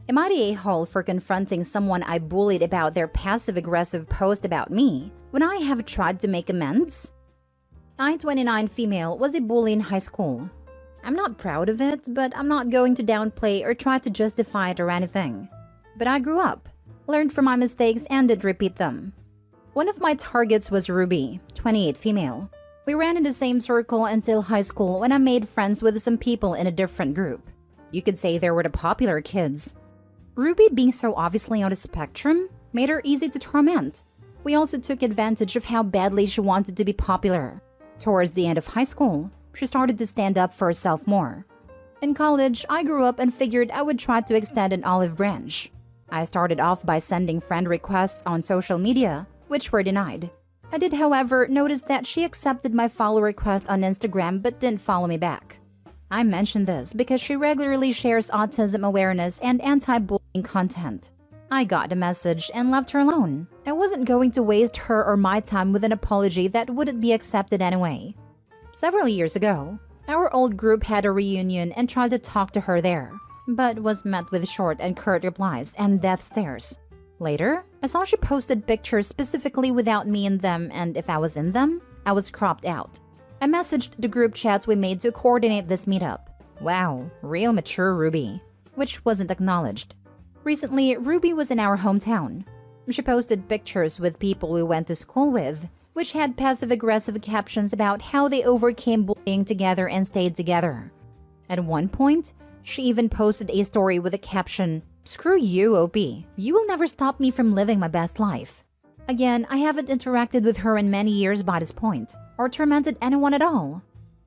Am I the a-hole for confronting someone I bullied about their passive-aggressive post about me when I have tried to make amends? I, 29 female, was a bully in high school. I'm not proud of it, but I'm not going to downplay or try to justify it or anything. But I grew up, learned from my mistakes, and did repeat them. One of my targets was Ruby, 28 female. We ran in the same circle until high school when I made friends with some people in a different group. You could say they were the popular kids. Ruby, being so obviously on the spectrum, made her easy to torment. We also took advantage of how badly she wanted to be popular. Towards the end of high school, she started to stand up for herself more. In college, I grew up and figured I would try to extend an olive branch. I started off by sending friend requests on social media, which were denied. I did, however, notice that she accepted my follow request on Instagram but didn't follow me back. I mention this because she regularly shares autism awareness and anti-bullying content. I got the message and left her alone. I wasn't going to waste her or my time with an apology that wouldn't be accepted anyway. Several years ago, our old group had a reunion and tried to talk to her there, but was met with short and curt replies and death stares. Later, I saw she posted pictures specifically without me in them, and if I was in them, I was cropped out. I messaged the group chats we made to coordinate this meetup. Wow, real mature Ruby, which wasn't acknowledged. Recently, Ruby was in our hometown. She posted pictures with people we went to school with, which had passive-aggressive captions about how they overcame bullying together and stayed together. At one point, she even posted a story with a caption, "Screw you, OP. You will never stop me from living my best life." Again, I haven't interacted with her in many years by this point, or tormented anyone at all.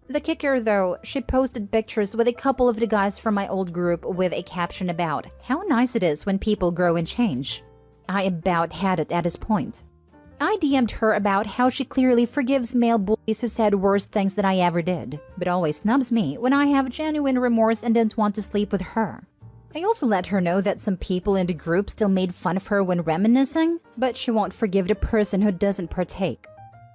The kicker though, she posted pictures with a couple of the guys from my old group with a caption about how nice it is when people grow and change. I about had it at this point. I DM'd her about how she clearly forgives male bullies who said worse things than I ever did, but always snubs me when I have genuine remorse and didn't want to sleep with her. I also let her know that some people in the group still made fun of her when reminiscing, but she won't forgive the person who doesn't partake.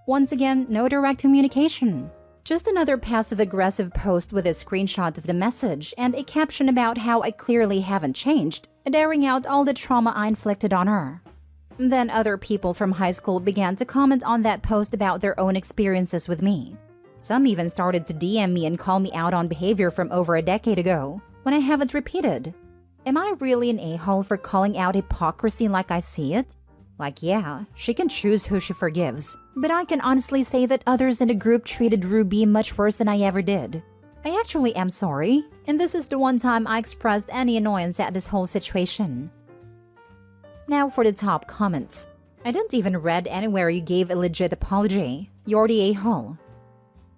Once again, no direct communication. Just another passive-aggressive post with a screenshot of the message and a caption about how I clearly haven't changed, and airing out all the trauma I inflicted on her. Then other people from high school began to comment on that post about their own experiences with me. Some even started to DM me and call me out on behavior from over a decade ago, when I haven't repeated. Am I really an a-hole for calling out hypocrisy like I see it? Like, yeah, she can choose who she forgives, but I can honestly say that others in the group treated Ruby much worse than I ever did. I actually am sorry, and this is the one time I expressed any annoyance at this whole situation. Now for the top comments. I didn't even read anywhere you gave a legit apology. You're the a-hole.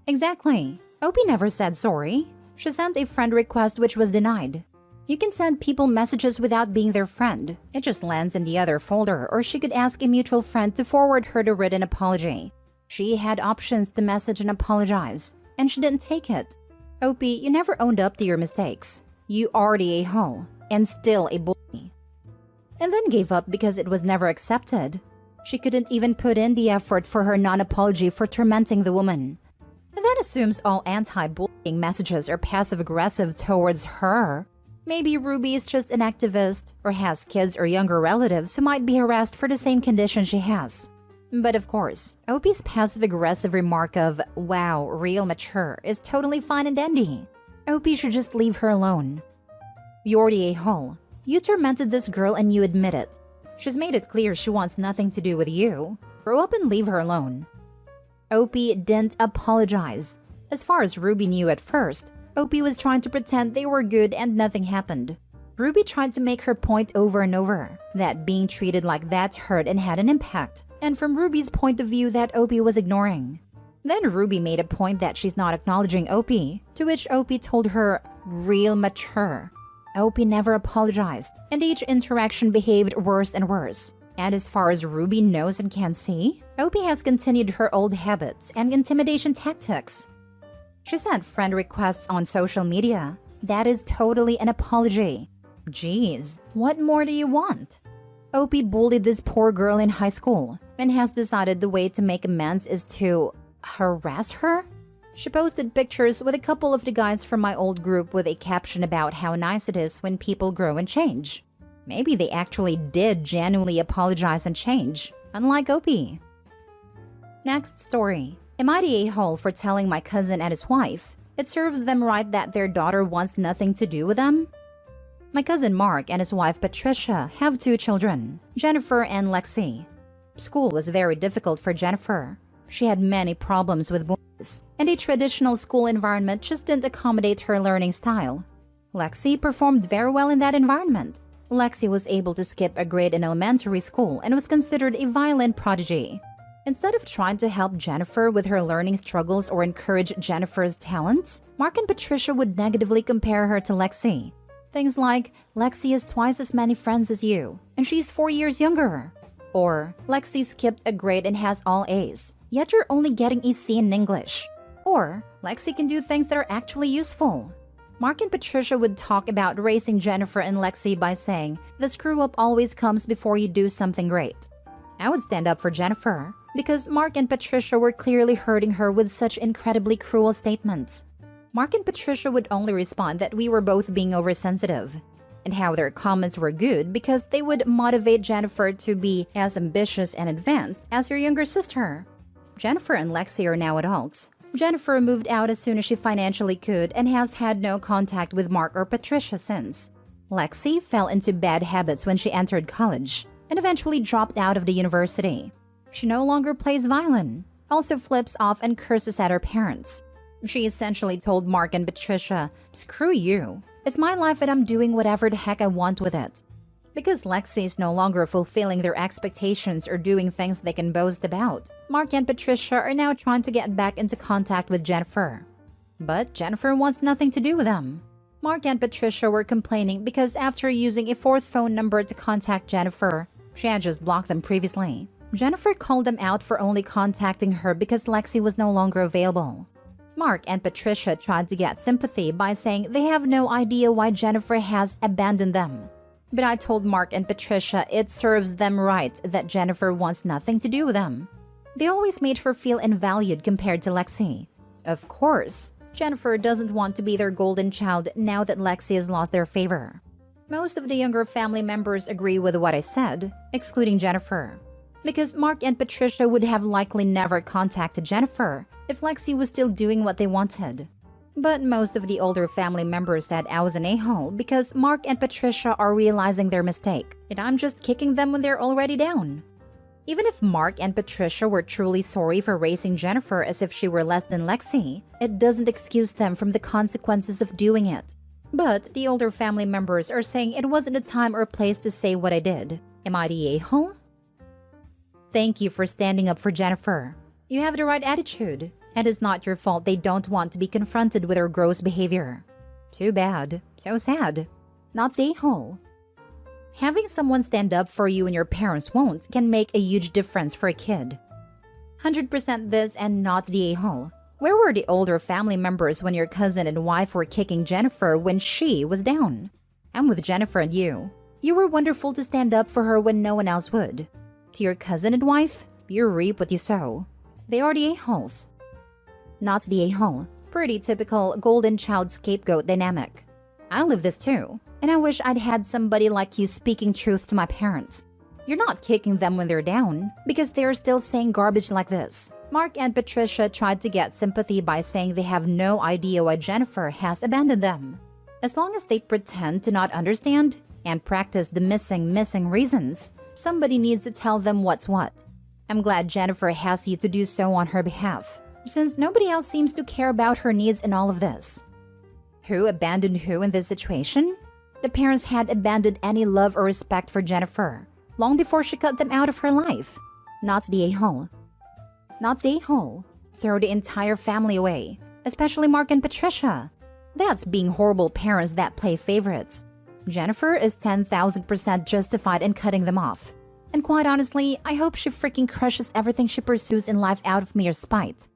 Exactly. Opie never said sorry. She sent a friend request which was denied. You can send people messages without being their friend. It just lands in the other folder, or she could ask a mutual friend to forward her the written apology. She had options to message and apologize, and she didn't take it. Opie, you never owned up to your mistakes. You are the a-hole, and still a bully. And then gave up because it was never accepted. She couldn't even put in the effort for her non-apology for tormenting the woman. And that assumes all anti-bullying messages are passive-aggressive towards her. Maybe Ruby is just an activist, or has kids or younger relatives who might be harassed for the same condition she has. But of course, Opie's passive-aggressive remark of, "Wow, real mature," is totally fine and dandy. Opie should just leave her alone. You're the a-hole. You tormented this girl and you admit it. She's made it clear she wants nothing to do with you. Grow up and leave her alone. Opie didn't apologize. As far as Ruby knew at first, Opie was trying to pretend they were good and nothing happened. Ruby tried to make her point over and over, that being treated like that hurt and had an impact, and from Ruby's point of view that Opie was ignoring. Then Ruby made a point that she's not acknowledging Opie, to which Opie told her, "Real mature." Opie never apologized, and each interaction behaved worse and worse. And as far as Ruby knows and can see, Opie has continued her old habits and intimidation tactics. She sent friend requests on social media. That is totally an apology. Jeez, what more do you want? Opie bullied this poor girl in high school and has decided the way to make amends is to harass her? She posted pictures with a couple of the guys from my old group with a caption about how nice it is when people grow and change. Maybe they actually did genuinely apologize and change, unlike OP. Next story. Am I the a-hole for telling my cousin and his wife it serves them right that their daughter wants nothing to do with them? My cousin Mark and his wife Patricia have 2 children, Jennifer and Lexi. School was very difficult for Jennifer. She had many problems with boys, and a traditional school environment just didn't accommodate her learning style. Lexi performed very well in that environment. Lexi was able to skip a grade in elementary school and was considered a violin prodigy. Instead of trying to help Jennifer with her learning struggles or encourage Jennifer's talents, Mark and Patricia would negatively compare her to Lexi. Things like, Lexi has twice as many friends as you, and she's 4 years younger. Or, Lexi skipped a grade and has all A's, yet you're only getting a C in English. Or, Lexi can do things that are actually useful. Mark and Patricia would talk about raising Jennifer and Lexi by saying, the screw-up always comes before you do something great. I would stand up for Jennifer, because Mark and Patricia were clearly hurting her with such incredibly cruel statements. Mark and Patricia would only respond that we were both being oversensitive, and how their comments were good because they would motivate Jennifer to be as ambitious and advanced as her younger sister. Jennifer and Lexi are now adults. Jennifer moved out as soon as she financially could and has had no contact with Mark or Patricia since. Lexi fell into bad habits when she entered college and eventually dropped out of the university. She no longer plays violin, also flips off and curses at her parents. She essentially told Mark and Patricia, screw you. It's my life and I'm doing whatever the heck I want with it. Because Lexi is no longer fulfilling their expectations or doing things they can boast about, Mark and Patricia are now trying to get back into contact with Jennifer. But Jennifer wants nothing to do with them. Mark and Patricia were complaining because after using a 4th phone number to contact Jennifer, she had just blocked them previously. Jennifer called them out for only contacting her because Lexi was no longer available. Mark and Patricia tried to get sympathy by saying they have no idea why Jennifer has abandoned them. But I told Mark and Patricia it serves them right that Jennifer wants nothing to do with them. They always made her feel invalued compared to Lexi. Of course, Jennifer doesn't want to be their golden child now that Lexi has lost their favor. Most of the younger family members agree with what I said, excluding Jennifer. Because Mark and Patricia would have likely never contacted Jennifer if Lexi was still doing what they wanted. But most of the older family members said I was an a-hole because Mark and Patricia are realizing their mistake, and I'm just kicking them when they're already down. Even if Mark and Patricia were truly sorry for raising Jennifer as if she were less than Lexi, it doesn't excuse them from the consequences of doing it. But the older family members are saying it wasn't a time or place to say what I did. Am I the a-hole? Thank you for standing up for Jennifer. You have the right attitude, and it's not your fault they don't want to be confronted with her gross behavior. Too bad. So sad. Not the a-hole. Having someone stand up for you and your parents won't can make a huge difference for a kid. 100% this and not the a-hole. Where were the older family members when your cousin and wife were kicking Jennifer when she was down? I'm with Jennifer and you. You were wonderful to stand up for her when no one else would. To your cousin and wife, you reap what you sow. They are the a-holes. Not the a-hole. Pretty typical golden child scapegoat dynamic. I live this too, and I wish I'd had somebody like you speaking truth to my parents. You're not kicking them when they're down, because they're still saying garbage like this. Mark and Patricia tried to get sympathy by saying they have no idea why Jennifer has abandoned them. As long as they pretend to not understand and practice the missing reasons, somebody needs to tell them what's what. I'm glad Jennifer has you to do so on her behalf, since nobody else seems to care about her needs in all of this. Who abandoned who in this situation? The parents had abandoned any love or respect for Jennifer, long before she cut them out of her life. Not the a-hole. Not the a-hole. Throw the entire family away, especially Mark and Patricia. That's being horrible parents that play favorites. Jennifer is 10,000% justified in cutting them off. And quite honestly, I hope she freaking crushes everything she pursues in life out of mere spite.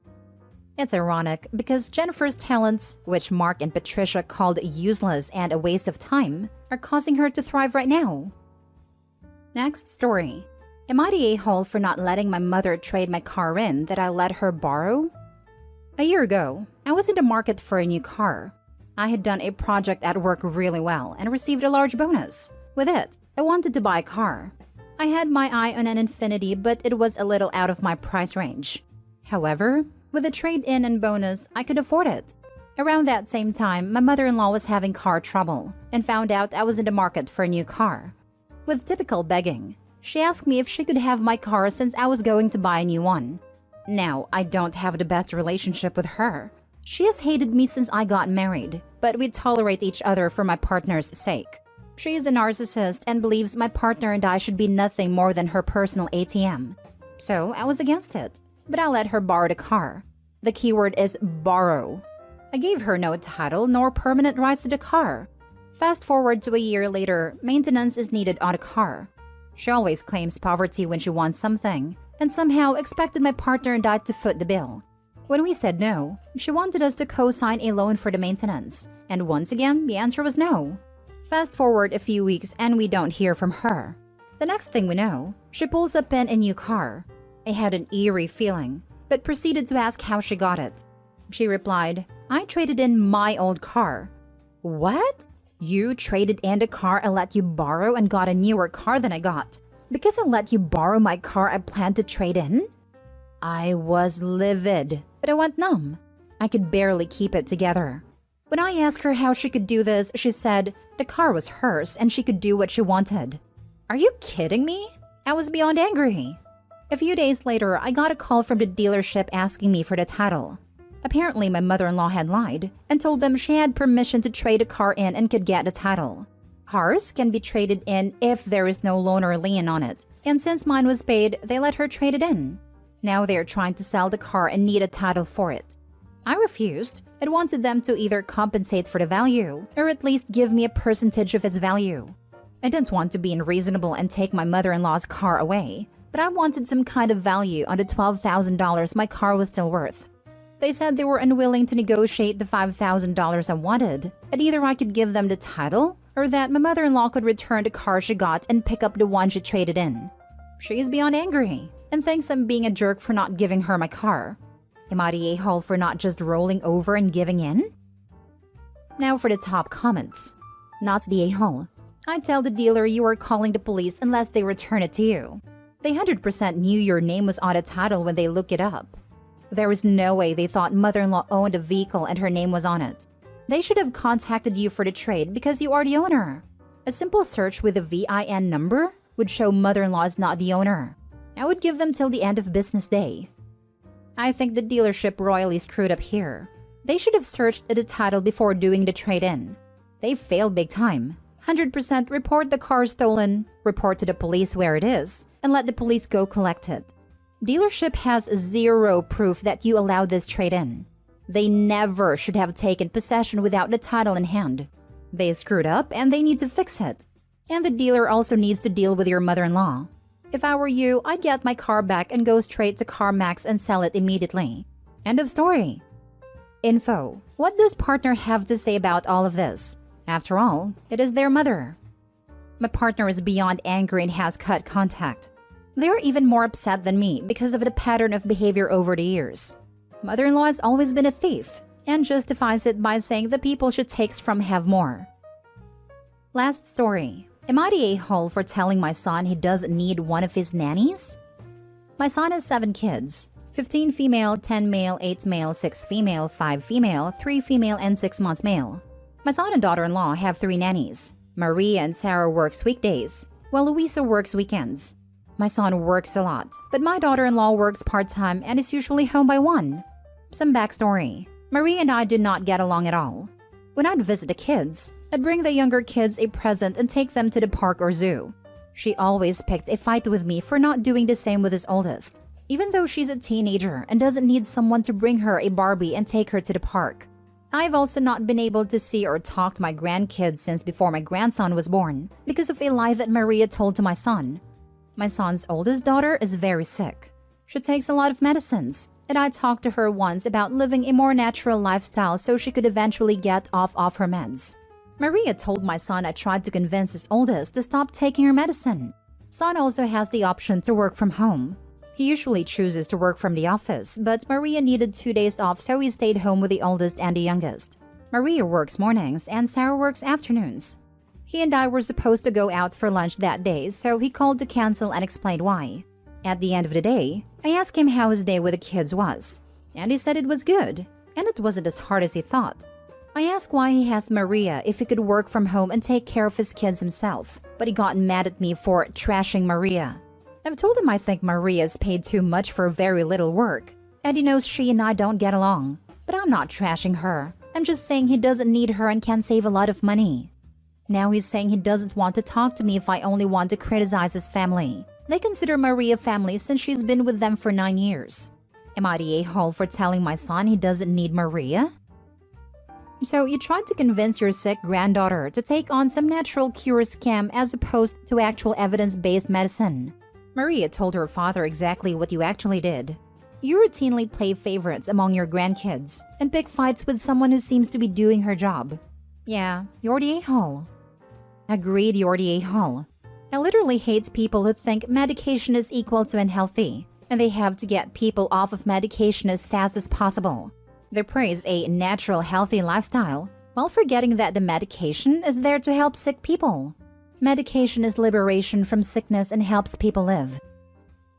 It's ironic because Jennifer's talents, which Mark and Patricia called useless and a waste of time, are causing her to thrive right now. Next story. Am I the a-hole for not letting my mother trade my car in that I let her borrow? A year ago, I was in the market for a new car. I had done a project at work really well and received a large bonus. With it, I wanted to buy a car. I had my eye on an Infiniti, but it was a little out of my price range. However, with the trade-in and bonus, I could afford it. Around that same time, my mother-in-law was having car trouble and found out I was in the market for a new car. With typical begging, she asked me if she could have my car since I was going to buy a new one. Now, I don't have the best relationship with her. She has hated me since I got married, but we tolerate each other for my partner's sake. She is a narcissist and believes my partner and I should be nothing more than her personal ATM. So I was against it, but I let her borrow the car. The keyword is borrow. I gave her no title nor permanent rights to the car. Fast forward to a year later, maintenance is needed on the car. She always claims poverty when she wants something, and somehow expected my partner and I to foot the bill. When we said no, she wanted us to co-sign a loan for the maintenance, and once again, the answer was no. Fast forward a few weeks and we don't hear from her. The next thing we know, she pulls up in a new car. I had an eerie feeling, but proceeded to ask how she got it. She replied, "I traded in my old car." What? You traded in the car I let you borrow and got a newer car than I got? Because I let you borrow my car I planned to trade in? I was livid, but I went numb. I could barely keep it together. When I asked her how she could do this, she said the car was hers and she could do what she wanted. Are you kidding me? I was beyond angry. A few days later, I got a call from the dealership asking me for the title. Apparently, my mother-in-law had lied and told them she had permission to trade a car in and could get the title. Cars can be traded in if there is no loan or lien on it, and since mine was paid, they let her trade it in. Now they are trying to sell the car and need a title for it. I refused and wanted them to either compensate for the value or at least give me a percentage of its value. I didn't want to be unreasonable and take my mother-in-law's car away, but I wanted some kind of value on the $12,000 my car was still worth. They said they were unwilling to negotiate the $5,000 I wanted, and either I could give them the title or that my mother-in-law could return the car she got and pick up the one she traded in. She's beyond angry and thinks I'm being a jerk for not giving her my car. Am I the a-hole for not just rolling over and giving in? Now for the top comments. Not the a-hole. I tell the dealer you are calling the police unless they return it to you. They 100% knew your name was on the title when they looked it up. There was no way they thought mother-in-law owned a vehicle and her name was on it. They should have contacted you for the trade because you are the owner. A simple search with a VIN number would show mother-in-law is not the owner. I would give them till the end of business day. I think the dealership royally screwed up here. They should have searched the title before doing the trade-in. They failed big time. 100% report the car stolen, report to the police where it is, and let the police go collect it. Dealership has zero proof that you allowed this trade-in. They never should have taken possession without the title in hand. They screwed up and they need to fix it. And the dealer also needs to deal with your mother-in-law. If I were you, I'd get my car back and go straight to CarMax and sell it immediately. End of story. Info. What does partner have to say about all of this? After all, it is their mother. My partner is beyond angry and has cut contact. They are even more upset than me because of the pattern of behavior over the years. Mother-in-law has always been a thief and justifies it by saying the people she takes from have more. Last story. Am I the a-hole for telling my son he doesn't need one of his nannies? My son has 7 kids. 15 female, 10 male, 8 male, 6 female, 5 female, 3 female, and 6 months male. My son and daughter-in-law have 3 nannies. Maria and Sarah works weekdays, while Luisa works weekends. My son works a lot, but my daughter-in-law works part-time and is usually home by 1. Some backstory. Maria and I did not get along at all. When I'd visit the kids, I'd bring the younger kids a present and take them to the park or zoo. She always picked a fight with me for not doing the same with his oldest, even though she's a teenager and doesn't need someone to bring her a Barbie and take her to the park. I've also not been able to see or talk to my grandkids since before my grandson was born because of a lie that Maria told to my son. My son's oldest daughter is very sick. She takes a lot of medicines, and I talked to her once about living a more natural lifestyle so she could eventually get off her meds. Maria told my son I tried to convince his oldest to stop taking her medicine. Son also has the option to work from home. He usually chooses to work from the office, but Maria needed 2 days off so he stayed home with the oldest and the youngest. Maria works mornings and Sarah works afternoons. He and I were supposed to go out for lunch that day, so he called to cancel and explained why. At the end of the day, I asked him how his day with the kids was, and he said it was good, and it wasn't as hard as he thought. I asked why he asked Maria if he could work from home and take care of his kids himself, but he got mad at me for trashing Maria. I've told him I think Maria's paid too much for very little work, and he knows she and I don't get along. But I'm not trashing her. I'm just saying he doesn't need her and can save a lot of money. Now he's saying he doesn't want to talk to me if I only want to criticize his family. They consider Maria family since she's been with them for 9 years. Am I the a-hole for telling my son he doesn't need Maria? So you tried to convince your sick granddaughter to take on some natural cure scam as opposed to actual evidence-based medicine. Maria told her father exactly what you actually did. You routinely play favorites among your grandkids and pick fights with someone who seems to be doing her job. Yeah, you're the a-hole. Agreed, you're the a-hole. I literally hate people who think medication is equal to unhealthy, and they have to get people off of medication as fast as possible. They praise a natural, healthy lifestyle, while forgetting that the medication is there to help sick people. Medication is liberation from sickness and helps people live.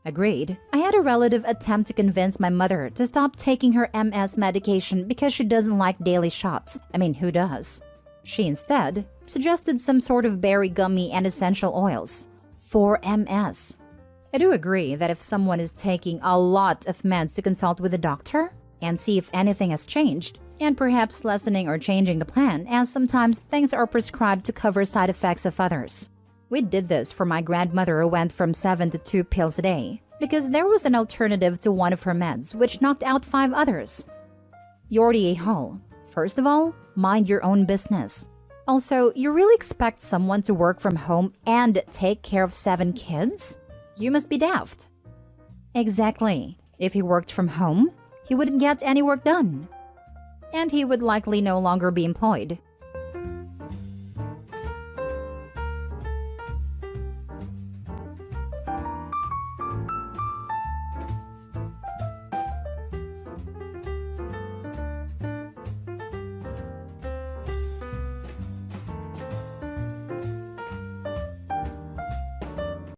Agreed. I had a relative attempt to convince my mother to stop taking her MS medication because she doesn't like daily shots. I mean, who does? She instead suggested some sort of berry gummy and essential oils for MS. I do agree that if someone is taking a lot of meds to consult with a doctor and see if anything has changed, and perhaps lessening or changing the plan, as sometimes things are prescribed to cover side effects of others. We did this for my grandmother who went from 7 to 2 pills a day because there was an alternative to one of her meds which knocked out 5 others. You're the a-hole. First of all, mind your own business. Also, you really expect someone to work from home and take care of 7 kids? You must be daft. Exactly. If he worked from home, he wouldn't get any work done. And he would likely no longer be employed.